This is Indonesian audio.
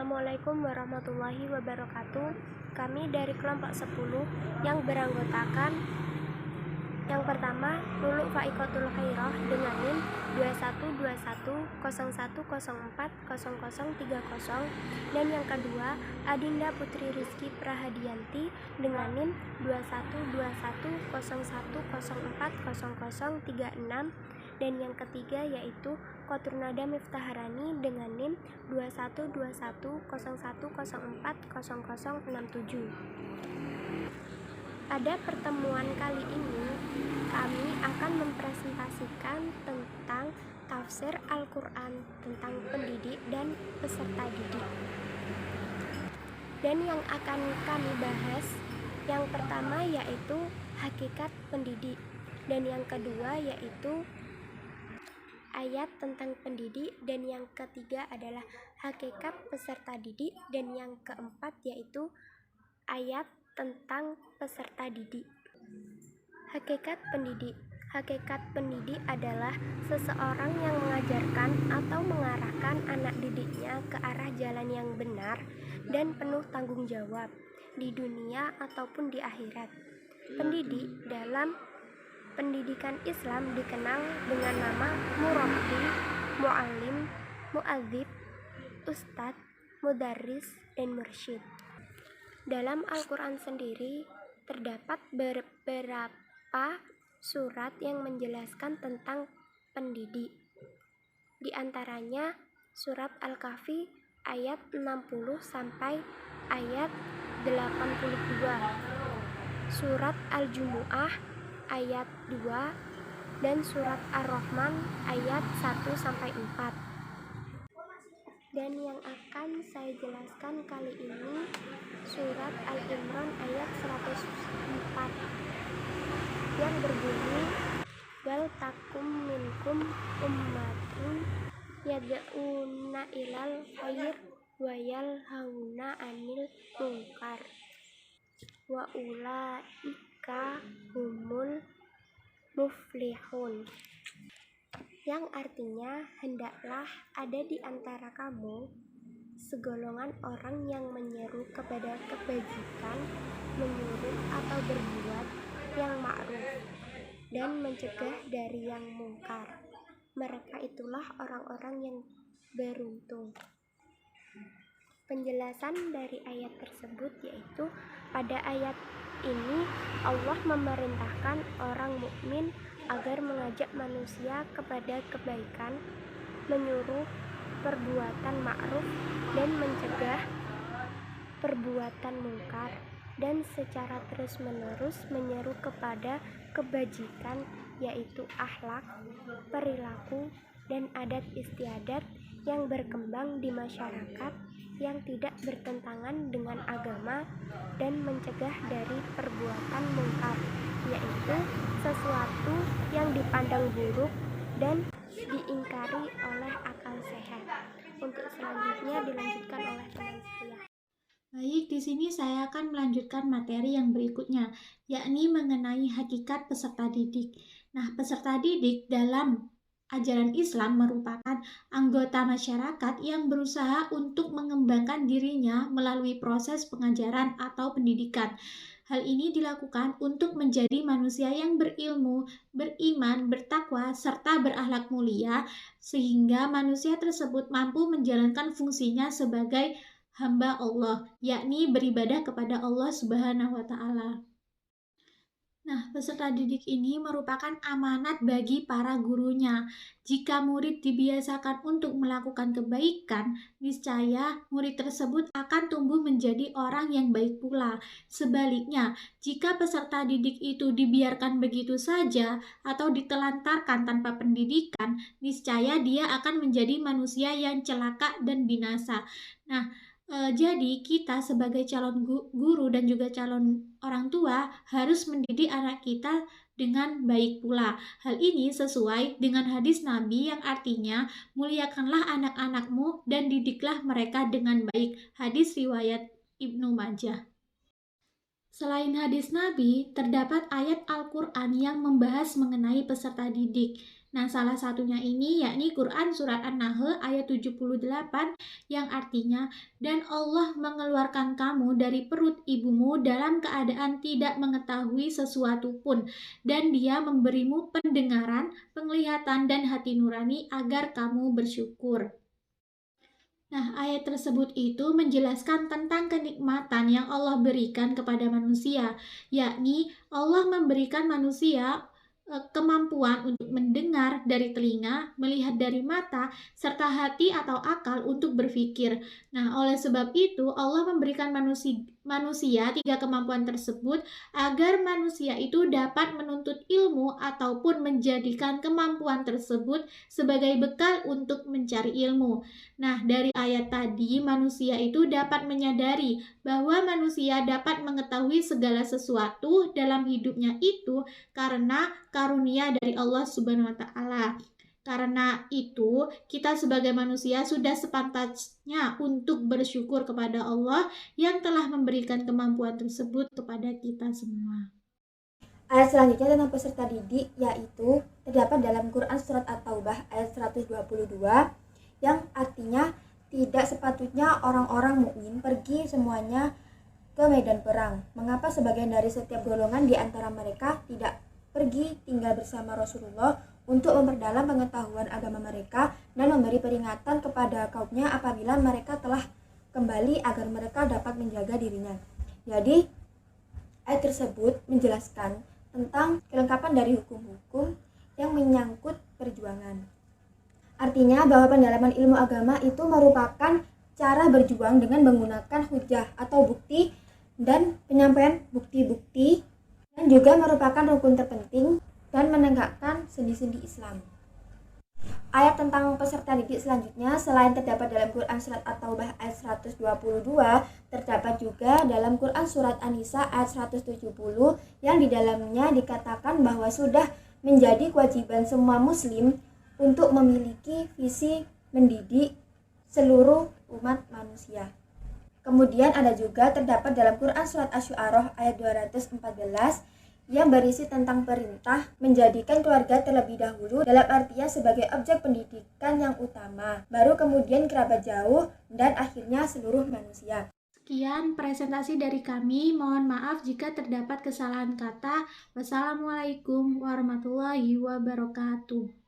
Assalamualaikum warahmatullahi wabarakatuh. Kami dari kelompok 10 yang beranggotakan yang pertama Lulu Faikotul Khairah dengan NIM 212101040030, dan yang kedua Adinda Putri Rizky Prahadianti dengan NIM 212101040036, dan yang ketiga yaitu Qoturnada Miftaharani dengan NIM 212101040067. Pada pertemuan kali ini, kami akan mempresentasikan tentang tafsir Al-Quran tentang pendidik dan peserta didik. Dan yang akan kami bahas, yang pertama yaitu hakikat pendidik, dan yang kedua yaitu ayat tentang pendidik, dan yang ketiga adalah hakikat peserta didik, dan yang keempat yaitu ayat tentang peserta didik. Hakikat pendidik. Hakikat pendidik adalah seseorang yang mengajarkan atau mengarahkan anak didiknya ke arah jalan yang benar dan penuh tanggung jawab di dunia ataupun di akhirat. Pendidik dalam pendidikan Islam dikenal dengan nama murabbi, muallim, muadzib, ustadz, mudarris, dan mursyid. Dalam Al-Quran sendiri terdapat beberapa surat yang menjelaskan tentang pendidik. Di antaranya surat Al-Kahfi ayat 60 sampai ayat 82, surat Al-Jumu'ah ayat 2, dan surat Ar-Rahman ayat 1 sampai 4. Dan yang akan saya jelaskan kali ini surat Al-Imran ayat 104 yang berbunyi, wal takum minkum ummatun yad'una ilal khair wa yalhauna 'anil munkar wa ulaika humul muflihun, yang artinya hendaklah ada di antara kamu segolongan orang yang menyeru kepada kebajikan, menyuruh atau berbuat yang ma'ruf, dan mencegah dari yang mungkar. Mereka itulah orang-orang yang beruntung. Penjelasan dari ayat tersebut yaitu pada ayat ini Allah memerintahkan orang mukmin agar mengajak manusia kepada kebaikan, menyuruh perbuatan ma'ruf, dan mencegah perbuatan mungkar, dan secara terus-menerus menyeru kepada kebajikan, yaitu akhlak, perilaku, dan adat istiadat yang berkembang di masyarakat yang tidak bertentangan dengan agama, dan mencegah dari perbuatan mungkar, yaitu sesuatu yang dipandang buruk dan diingkari oleh akal sehat. Untuk selanjutnya dilanjutkan oleh teman saya. Baik, di sini saya akan melanjutkan materi yang berikutnya, yakni mengenai hakikat peserta didik. Nah, peserta didik dalam ajaran Islam merupakan anggota masyarakat yang berusaha untuk mengembangkan dirinya melalui proses pengajaran atau pendidikan. Hal ini dilakukan untuk menjadi manusia yang berilmu, beriman, bertakwa, serta berakhlak mulia, sehingga manusia tersebut mampu menjalankan fungsinya sebagai hamba Allah, yakni beribadah kepada Allah Subhanahu wa Ta'ala. Nah, peserta didik ini merupakan amanat bagi para gurunya. Jika murid dibiasakan untuk melakukan kebaikan, niscaya murid tersebut akan tumbuh menjadi orang yang baik pula. Sebaliknya, jika peserta didik itu dibiarkan begitu saja atau ditelantarkan tanpa pendidikan, niscaya dia akan menjadi manusia yang celaka dan binasa. Nah, jadi kita sebagai calon guru dan juga calon orang tua harus mendidik anak kita dengan baik pula. Hal ini sesuai dengan hadis Nabi yang artinya muliakanlah anak-anakmu dan didiklah mereka dengan baik. Hadis riwayat Ibnu Majah. Selain hadis Nabi, terdapat ayat Al-Quran yang membahas mengenai peserta didik. Nah, salah satunya ini yakni Quran Surat An-Nahl ayat 78 yang artinya, "Dan Allah mengeluarkan kamu dari perut ibumu dalam keadaan tidak mengetahui sesuatu pun, dan Dia memberimu pendengaran, penglihatan, dan hati nurani agar kamu bersyukur." Nah, ayat tersebut itu menjelaskan tentang kenikmatan yang Allah berikan kepada manusia, yakni Allah memberikan manusia kemampuan untuk mendengar dari telinga, melihat dari mata, serta hati atau akal untuk berpikir. Nah, oleh sebab itu Allah memberikan manusia tiga kemampuan tersebut agar manusia itu dapat menuntut ilmu ataupun menjadikan kemampuan tersebut sebagai bekal untuk mencari ilmu. Nah, dari ayat tadi, manusia itu dapat menyadari bahwa manusia dapat mengetahui segala sesuatu dalam hidupnya itu karena karunia dari Allah Subhanahu wa Ta'ala. Karena itu, kita sebagai manusia sudah sepantasnya untuk bersyukur kepada Allah yang telah memberikan kemampuan tersebut kepada kita semua. Ayat selanjutnya tentang peserta didik, yaitu terdapat dalam Quran Surat At-Taubah ayat 122 yang artinya tidak sepatutnya orang-orang mukmin pergi semuanya ke medan perang. Mengapa sebagian dari setiap golongan di antara mereka tidak pergi tinggal bersama Rasulullah untuk memperdalam pengetahuan agama mereka dan memberi peringatan kepada kaumnya apabila mereka telah kembali agar mereka dapat menjaga dirinya. Jadi, ayat tersebut menjelaskan tentang kelengkapan dari hukum-hukum yang menyangkut perjuangan. Artinya bahwa pendalaman ilmu agama itu merupakan cara berjuang dengan menggunakan hujah atau bukti dan penyampaian bukti-bukti, dan juga merupakan rukun terpenting dan menegakkan sendi-sendi Islam. Ayat tentang peserta didik selanjutnya selain terdapat dalam Quran Surat At-Taubah ayat 122, terdapat juga dalam Quran Surat An-Nisa ayat 170 yang di dalamnya dikatakan bahwa sudah menjadi kewajiban semua muslim untuk memiliki visi mendidik seluruh umat manusia. Kemudian ada juga terdapat dalam Quran Surat Asy-Syu'arah ayat 214 yang berisi tentang perintah menjadikan keluarga terlebih dahulu dalam artian sebagai objek pendidikan yang utama, baru kemudian kerabat jauh, dan akhirnya seluruh manusia. Sekian presentasi dari kami, mohon maaf jika terdapat kesalahan kata. Wassalamualaikum warahmatullahi wabarakatuh.